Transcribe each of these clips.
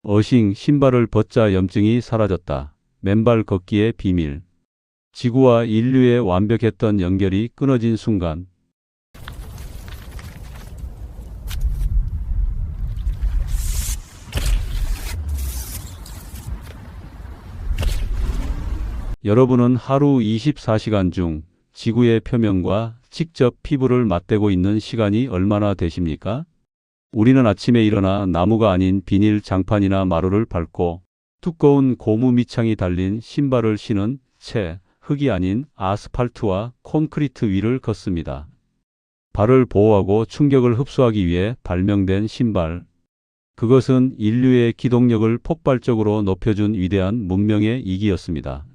어싱, 신발을 벗자 염증이 사라졌다. 맨발 걷기의 비밀. 지구와 인류의 완벽했던 연결이 끊어진 순간. 여러분은 하루 24시간 중 지구의 표면과 직접 피부를 맞대고 있는 시간이 얼마나 되십니까? 우리는 아침에 일어나 나무가 아닌 비닐 장판이나 마루를 밟고 두꺼운 고무 밑창이 달린 신발을 신은 채 흙이 아닌 아스팔트와 콘크리트 위를 걷습니다. 발을 보호하고 충격을 흡수하기 위해 발명된 신발. 그것은 인류의 기동력을 폭발적으로 높여준 위대한 문명의 이기였습니다.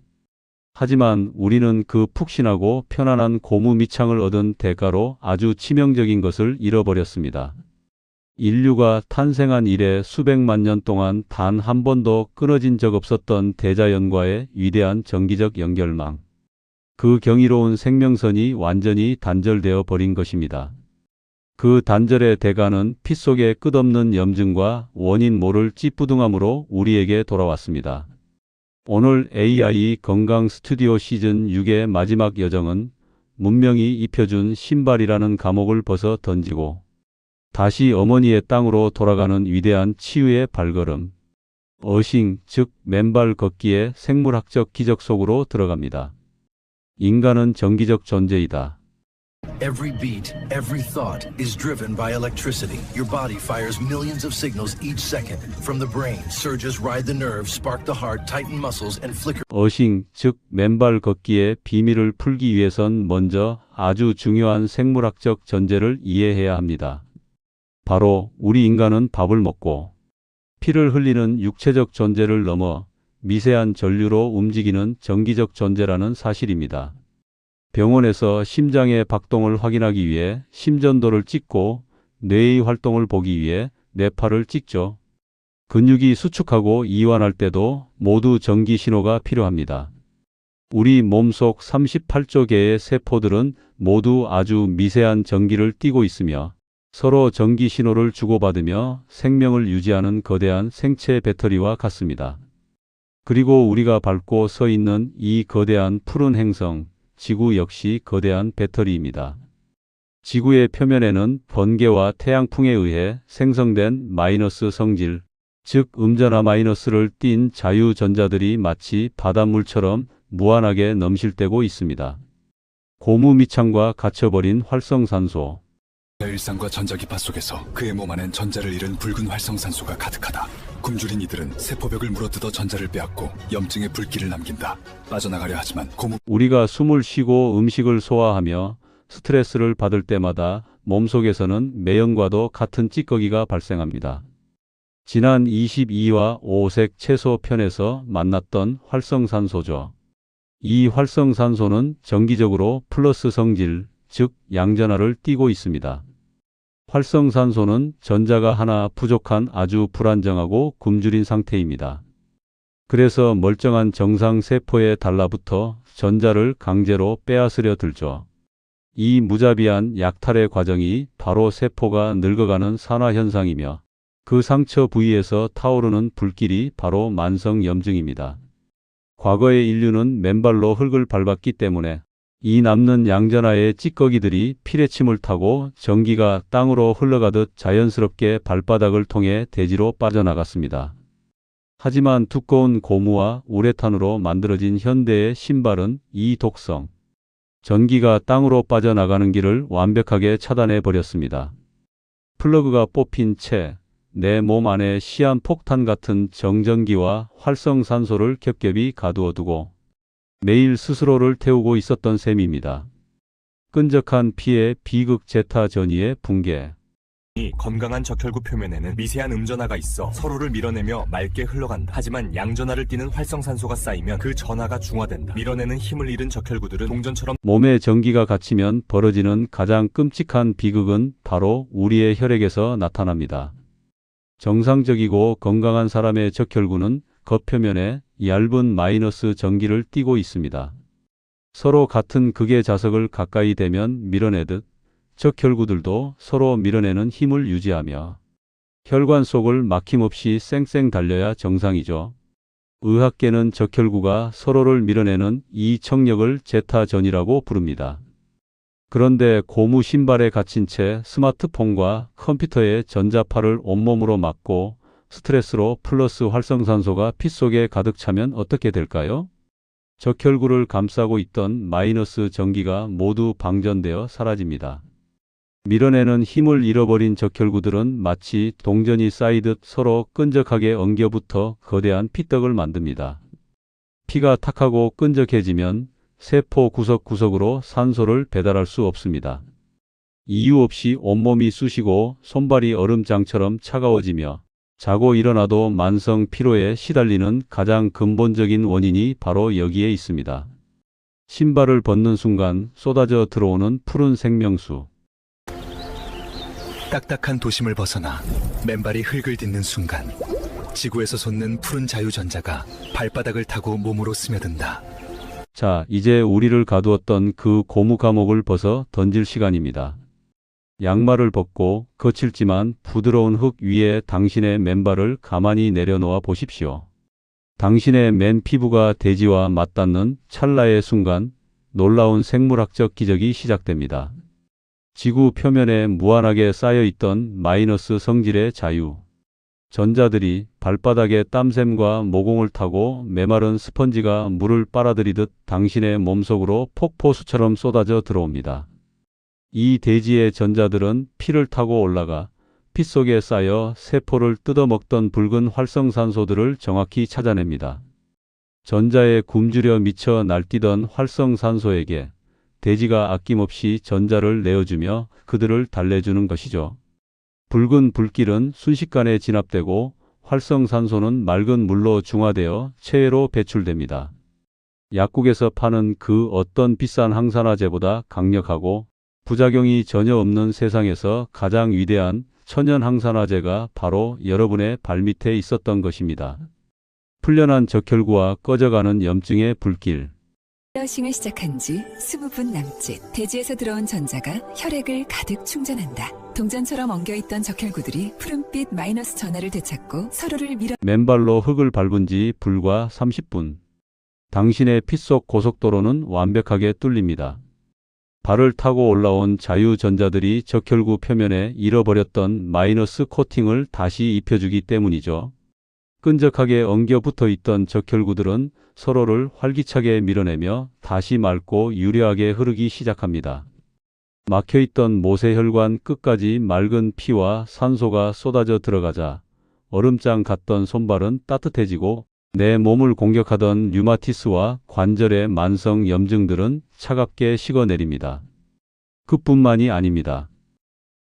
하지만 우리는 그 푹신하고 편안한 고무 밑창을 얻은 대가로 아주 치명적인 것을 잃어버렸습니다. 인류가 탄생한 이래 수백만 년 동안 단 한 번도 끊어진 적 없었던 대자연과의 위대한 정기적 연결망. 그 경이로운 생명선이 완전히 단절되어 버린 것입니다. 그 단절의 대가는 피 속의 끝없는 염증과 원인 모를 찌뿌둥함으로 우리에게 돌아왔습니다. 오늘 AI 건강 스튜디오 시즌 6의 마지막 여정은 문명이 입혀준 신발이라는 감옥을 벗어 던지고 다시 어머니의 땅으로 돌아가는 위대한 치유의 발걸음. 어싱, 즉 맨발 걷기의 생물학적 기적 속으로 들어갑니다. 인간은 정기적 존재이다. Every beat, every thought is driven by electricity. Your body fires millions of signals each second. From the brain, surges ride the nerves, spark the heart, tighten muscles, and flicker. 어싱, 즉 맨발 걷기의 비밀을 풀기 위해선 먼저 아주 중요한 생물학적 전제를 이해해야 합니다. 바로 우리 인간은 밥을 먹고 피를 흘리는 육체적 존재를 넘어 미세한 전류로 움직이는 정기적 존재라는 사실입니다. 병원에서 심장의 박동을 확인하기 위해 심전도를 찍고 뇌의 활동을 보기 위해 뇌파를 찍죠. 근육이 수축하고 이완할 때도 모두 전기 신호가 필요합니다. 우리 몸속 38조 개의 세포들은 모두 아주 미세한 전기를 띠고 있으며 서로 전기 신호를 주고받으며 생명을 유지하는 거대한 생체 배터리와 같습니다. 그리고 우리가 밟고 서 있는 이 거대한 푸른 행성, 지구 역시 거대한 배터리입니다. 지구의 표면에는 번개와 태양풍에 의해 생성된 마이너스 성질, 즉 음전하 마이너스를 띤 자유전자들이 마치 바닷물처럼 무한하게 넘실대고 있습니다. 고무 밑창과 갇혀버린 활성산소. 일상과 전자기파 속에서 그의 몸 안엔 전자를 잃은 붉은 활성산소가 가득하다. 굶주린 이들은 세포벽을 물어뜯어 전자를 빼앗고 염증의 불길을 남긴다. 빠져나가려 하지만 우리가 숨을 쉬고 음식을 소화하며 스트레스를 받을 때마다 몸속에서는 매연과도 같은 찌꺼기가 발생합니다. 지난 22화 5색 채소 편에서 만났던 활성산소죠. 이 활성산소는 정기적으로 플러스 성질, 즉 양전하를 띠고 있습니다. 활성산소는 전자가 하나 부족한 아주 불안정하고 굶주린 상태입니다. 그래서 멀쩡한 정상 세포에 달라붙어 전자를 강제로 빼앗으려 들죠. 이 무자비한 약탈의 과정이 바로 세포가 늙어가는 산화현상이며 그 상처 부위에서 타오르는 불길이 바로 만성염증입니다. 과거의 인류는 맨발로 흙을 밟았기 때문에 이 남는 양전하의 찌꺼기들이 피레침을 타고 전기가 땅으로 흘러가듯 자연스럽게 발바닥을 통해 대지로 빠져나갔습니다. 하지만 두꺼운 고무와 우레탄으로 만들어진 현대의 신발은 이 독성, 전기가 땅으로 빠져나가는 길을 완벽하게 차단해 버렸습니다. 플러그가 뽑힌 채 내 몸 안에 시한폭탄 같은 정전기와 활성산소를 겹겹이 가두어 두고 매일 스스로를 태우고 있었던 셈입니다. 끈적한 피의 비극 제타 전이의 붕괴. 이 건강한 적혈구 표면에는 미세한 음전하가 있어 서로를 밀어내며 맑게 흘러간다. 하지만 양전하를 띠는 활성산소가 쌓이면 그 전하가 중화된다. 밀어내는 힘을 잃은 적혈구들은 동전처럼 몸에 전기가 갇히면 벌어지는 가장 끔찍한 비극은 바로 우리의 혈액에서 나타납니다. 정상적이고 건강한 사람의 적혈구는 겉표면에 얇은 마이너스 전기를 띠고 있습니다. 서로 같은 극의 자석을 가까이 대면 밀어내듯 적혈구들도 서로 밀어내는 힘을 유지하며 혈관 속을 막힘없이 쌩쌩 달려야 정상이죠. 의학계는 적혈구가 서로를 밀어내는 이 청력을 제타전이라고 부릅니다. 그런데 고무 신발에 갇힌 채 스마트폰과 컴퓨터의 전자파를 온몸으로 맞고 스트레스로 플러스 활성산소가 피 속에 가득 차면 어떻게 될까요? 적혈구를 감싸고 있던 마이너스 전기가 모두 방전되어 사라집니다. 밀어내는 힘을 잃어버린 적혈구들은 마치 동전이 쌓이듯 서로 끈적하게 엉겨붙어 거대한 피떡을 만듭니다. 피가 탁하고 끈적해지면 세포 구석구석으로 산소를 배달할 수 없습니다. 이유 없이 온몸이 쑤시고 손발이 얼음장처럼 차가워지며 자고 일어나도 만성 피로에 시달리는 가장 근본적인 원인이 바로 여기에 있습니다. 신발을 벗는 순간 쏟아져 들어오는 푸른 생명수. 딱딱한 도심을 벗어나 맨발이 흙을 딛는 순간 지구에서 솟는 푸른 자유전자가 발바닥을 타고 몸으로 스며든다. 자, 이제 우리를 가두었던 그 고무 감옥을 벗어 던질 시간입니다. 양말을 벗고 거칠지만 부드러운 흙 위에 당신의 맨발을 가만히 내려놓아 보십시오. 당신의 맨 피부가 대지와 맞닿는 찰나의 순간 놀라운 생물학적 기적이 시작됩니다. 지구 표면에 무한하게 쌓여있던 마이너스 성질의 자유. 전자들이 발바닥의 땀샘과 모공을 타고 메마른 스펀지가 물을 빨아들이듯 당신의 몸속으로 폭포수처럼 쏟아져 들어옵니다. 이 대지의 전자들은 피를 타고 올라가 피 속에 쌓여 세포를 뜯어먹던 붉은 활성산소들을 정확히 찾아냅니다. 전자에 굶주려 미쳐 날뛰던 활성산소에게 대지가 아낌없이 전자를 내어주며 그들을 달래주는 것이죠. 붉은 불길은 순식간에 진압되고 활성산소는 맑은 물로 중화되어 체외로 배출됩니다. 약국에서 파는 그 어떤 비싼 항산화제보다 강력하고 부작용이 전혀 없는 세상에서 가장 위대한 천연 항산화제가 바로 여러분의 발밑에 있었던 것입니다. 풀려난 적혈구와 꺼져가는 염증의 불길. 러싱을 시작한 지 20분 남짓. 대지에서 들어온 전자가 혈액을 가득 충전한다. 동전처럼 엉겨있던 적혈구들이 푸른빛 마이너스 전하를 되찾고 서로를 밀어 맨발로 흙을 밟은 지 불과 30분. 당신의 피 속 고속도로는 완벽하게 뚫립니다. 발을 타고 올라온 자유전자들이 적혈구 표면에 잃어버렸던 마이너스 코팅을 다시 입혀주기 때문이죠. 끈적하게 엉겨 붙어 있던 적혈구들은 서로를 활기차게 밀어내며 다시 맑고 유려하게 흐르기 시작합니다. 막혀있던 모세혈관 끝까지 맑은 피와 산소가 쏟아져 들어가자 얼음장 같던 손발은 따뜻해지고 내 몸을 공격하던 류마티스와 관절의 만성 염증들은 차갑게 식어내립니다. 그뿐만이 아닙니다.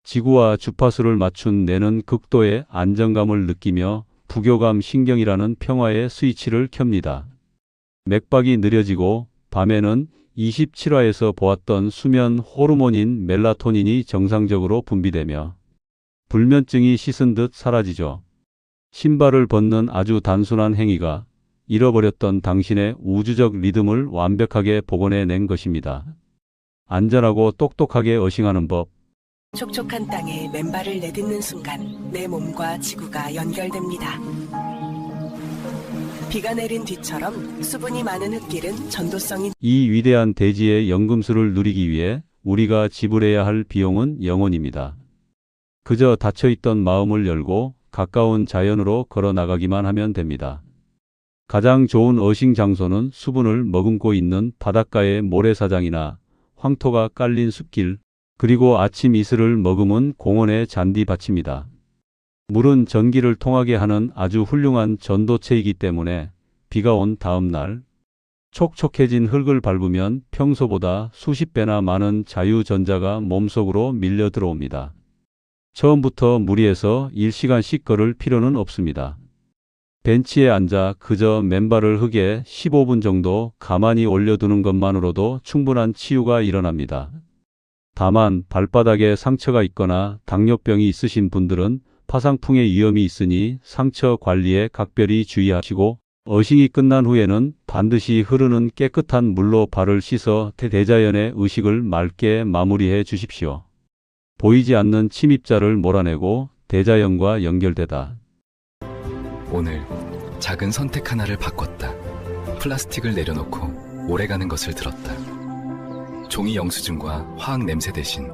지구와 주파수를 맞춘 뇌는 극도의 안정감을 느끼며 부교감 신경이라는 평화의 스위치를 켭니다. 맥박이 느려지고 밤에는 27화에서 보았던 수면 호르몬인 멜라토닌이 정상적으로 분비되며 불면증이 씻은 듯 사라지죠. 신발을 벗는 아주 단순한 행위가 잃어버렸던 당신의 우주적 리듬을 완벽하게 복원해낸 것입니다. 안전하고 똑똑하게 어싱하는 법. 촉촉한 땅에 맨발을 내딛는 순간 내 몸과 지구가 연결됩니다. 비가 내린 뒤처럼 수분이 많은 흙길은 전도성이 이 위대한 대지의 연금술을 누리기 위해 우리가 지불해야 할 비용은 0원입니다. 그저 닫혀있던 마음을 열고 가까운 자연으로 걸어 나가기만 하면 됩니다. 가장 좋은 어싱 장소는 수분을 머금고 있는 바닷가의 모래사장이나 황토가 깔린 숲길, 그리고 아침 이슬을 머금은 공원의 잔디밭입니다. 물은 전기를 통하게 하는 아주 훌륭한 전도체이기 때문에 비가 온 다음 날 촉촉해진 흙을 밟으면 평소보다 수십 배나 많은 자유전자가 몸속으로 밀려 들어옵니다. 처음부터 무리해서 1시간씩 걸을 필요는 없습니다. 벤치에 앉아 그저 맨발을 흙에 15분 정도 가만히 올려두는 것만으로도 충분한 치유가 일어납니다. 다만 발바닥에 상처가 있거나 당뇨병이 있으신 분들은 파상풍의 위험이 있으니 상처 관리에 각별히 주의하시고 어싱이 끝난 후에는 반드시 흐르는 깨끗한 물로 발을 씻어 대자연의 의식을 맑게 마무리해 주십시오. 보이지 않는 침입자를 몰아내고 대자연과 연결되다. 오늘 작은 선택 하나를 바꿨다. 플라스틱을 내려놓고 오래가는 것을 들었다. 종이 영수증과 화학 냄새 대신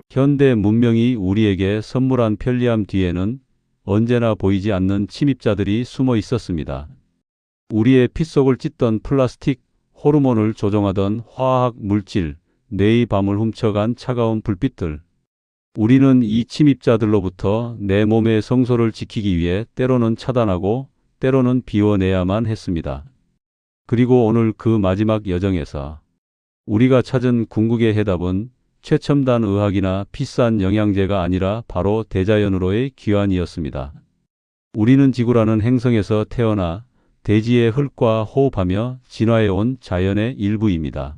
현대 문명이 우리에게 선물한 편리함 뒤에는 언제나 보이지 않는 침입자들이 숨어 있었습니다. 우리의 피 속을 찢던 플라스틱, 호르몬을 조종하던 화학 물질, 뇌의 밤을 훔쳐간 차가운 불빛들. 우리는 이 침입자들로부터 내 몸의 성소를 지키기 위해 때로는 차단하고 때로는 비워내야만 했습니다. 그리고 오늘 그 마지막 여정에서 우리가 찾은 궁극의 해답은 최첨단 의학이나 비싼 영양제가 아니라 바로 대자연으로의 귀환이었습니다. 우리는 지구라는 행성에서 태어나 대지의 흙과 호흡하며 진화해온 자연의 일부입니다.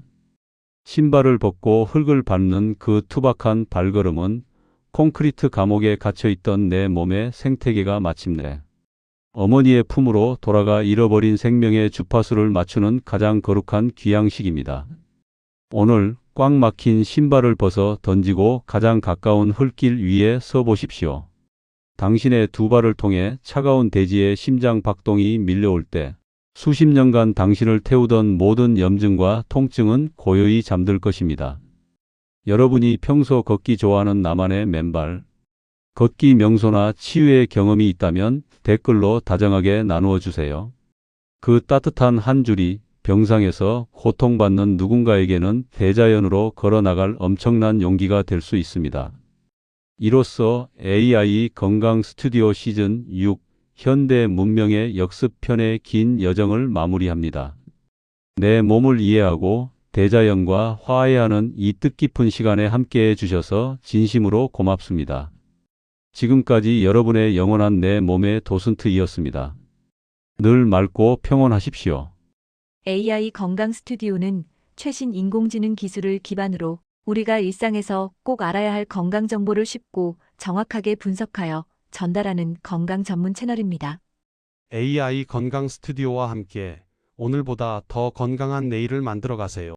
신발을 벗고 흙을 밟는 그 투박한 발걸음은 콘크리트 감옥에 갇혀있던 내 몸의 생태계가 마침내 어머니의 품으로 돌아가 잃어버린 생명의 주파수를 맞추는 가장 거룩한 귀향식입니다. 오늘 꽉 막힌 신발을 벗어 던지고 가장 가까운 흙길 위에 서 보십시오. 당신의 두 발을 통해 차가운 대지의 심장 박동이 밀려올 때 수십 년간 당신을 태우던 모든 염증과 통증은 고요히 잠들 것입니다. 여러분이 평소 걷기 좋아하는 나만의 맨발, 걷기 명소나 치유의 경험이 있다면 댓글로 다정하게 나누어 주세요. 그 따뜻한 한 줄이 병상에서 고통받는 누군가에게는 대자연으로 걸어나갈 엄청난 용기가 될 수 있습니다. 이로써 AI 건강 스튜디오 시즌 6 현대 문명의 역습편의 긴 여정을 마무리합니다. 내 몸을 이해하고 대자연과 화해하는 이 뜻깊은 시간에 함께해 주셔서 진심으로 고맙습니다. 지금까지 여러분의 영원한 내 몸의 도슨트이었습니다. 늘 맑고 평온하십시오. AI 건강 스튜디오는 최신 인공지능 기술을 기반으로 우리가 일상에서 꼭 알아야 할 건강 정보를 쉽고 정확하게 분석하여 전달하는 건강 전문 채널입니다. AI 건강 스튜디오와 함께 오늘보다 더 건강한 내일을 만들어 가세요.